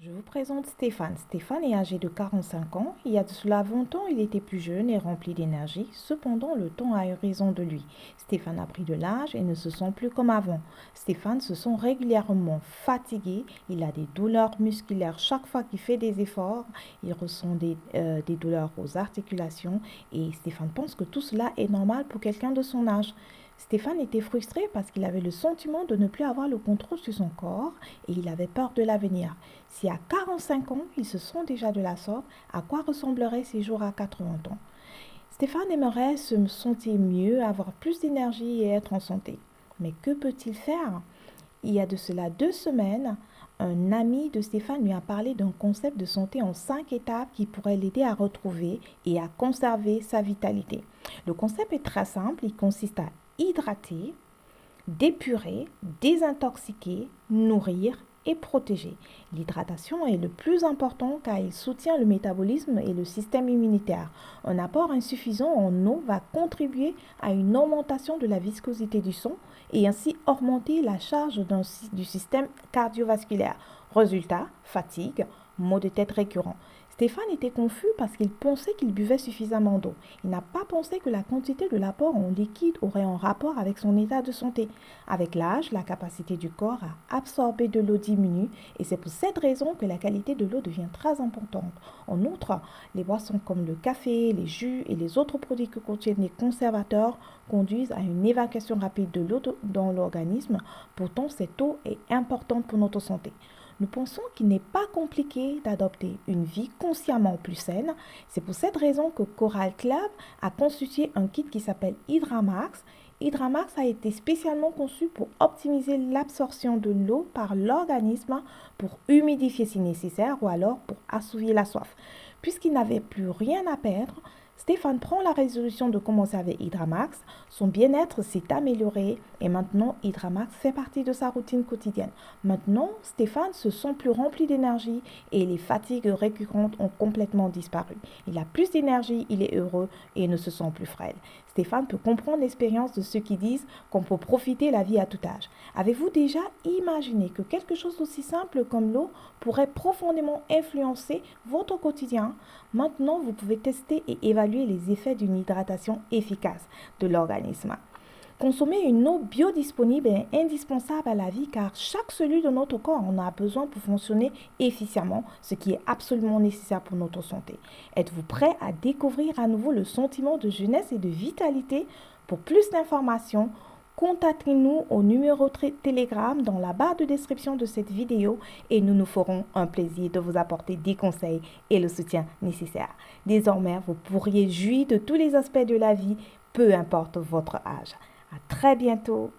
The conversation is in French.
Je vous présente Stéphane. Stéphane est âgé de 45 ans. Il y a de cela 20 ans, il était plus jeune et rempli d'énergie. Cependant, le temps a eu raison de lui. Stéphane a pris de l'âge et ne se sent plus comme avant. Stéphane se sent régulièrement fatigué. Il a des douleurs musculaires chaque fois qu'il fait des efforts. Il ressent des douleurs aux articulations. Et Stéphane pense que tout cela est normal pour quelqu'un de son âge. Stéphane était frustré parce qu'il avait le sentiment de ne plus avoir le contrôle sur son corps et il avait peur de l'avenir. Si à 45 ans, il se sent déjà de la sorte, à quoi ressembleraient ses jours à 80 ans? Stéphane aimerait se sentir mieux, avoir plus d'énergie et être en santé. Mais que peut-il faire? Il y a de cela 2 semaines, un ami de Stéphane lui a parlé d'un concept de santé en 5 étapes qui pourrait l'aider à retrouver et à conserver sa vitalité. Le concept est très simple, il consiste à hydrater, d'épurer, désintoxiquer, nourrir et protéger. L'hydratation est le plus important car il soutient le métabolisme et le système immunitaire. Un apport insuffisant en eau va contribuer à une augmentation de la viscosité du sang et ainsi augmenter la charge du système cardiovasculaire. Résultat, fatigue, maux de tête récurrents. Stéphane était confus parce qu'il pensait qu'il buvait suffisamment d'eau. Il n'a pas pensé que la quantité de l'apport en liquide aurait un rapport avec son état de santé. Avec l'âge, la capacité du corps à absorber de l'eau diminue et c'est pour cette raison que la qualité de l'eau devient très importante. En outre, les boissons comme le café, les jus et les autres produits qui contiennent des conservateurs conduisent à une évacuation rapide de l'eau dans l'organisme. Pourtant, cette eau est importante pour notre santé. Nous pensons qu'il n'est pas compliqué d'adopter une vie consciemment plus saine. C'est pour cette raison que Coral Club a constitué un kit qui s'appelle Hydramax. Hydramax a été spécialement conçu pour optimiser l'absorption de l'eau par l'organisme, pour humidifier si nécessaire ou alors pour assouvir la soif. Puisqu'il n'avait plus rien à perdre, Stéphane prend la résolution de commencer avec Hydramax. Son bien-être s'est amélioré et maintenant Hydramax fait partie de sa routine quotidienne. Maintenant, Stéphane se sent plus rempli d'énergie et les fatigues récurrentes ont complètement disparu. Il a plus d'énergie, il est heureux et ne se sent plus frêle. Stéphane peut comprendre l'expérience de ceux qui disent qu'on peut profiter la vie à tout âge. Avez-vous déjà imaginé que quelque chose d'aussi simple comme l'eau pourrait profondément influencer votre quotidien? Maintenant, vous pouvez tester et évaluer les effets d'une hydratation efficace de l'organisme. Consommer une eau biodisponible est indispensable à la vie car chaque cellule de notre corps en a besoin pour fonctionner efficacement, ce qui est absolument nécessaire pour notre santé. Êtes-vous prêt à découvrir à nouveau le sentiment de jeunesse et de vitalité? Pour plus d'informations, contactez-nous au numéro Telegram dans la barre de description de cette vidéo et nous nous ferons un plaisir de vous apporter des conseils et le soutien nécessaire. Désormais, vous pourriez jouir de tous les aspects de la vie, peu importe votre âge. À très bientôt.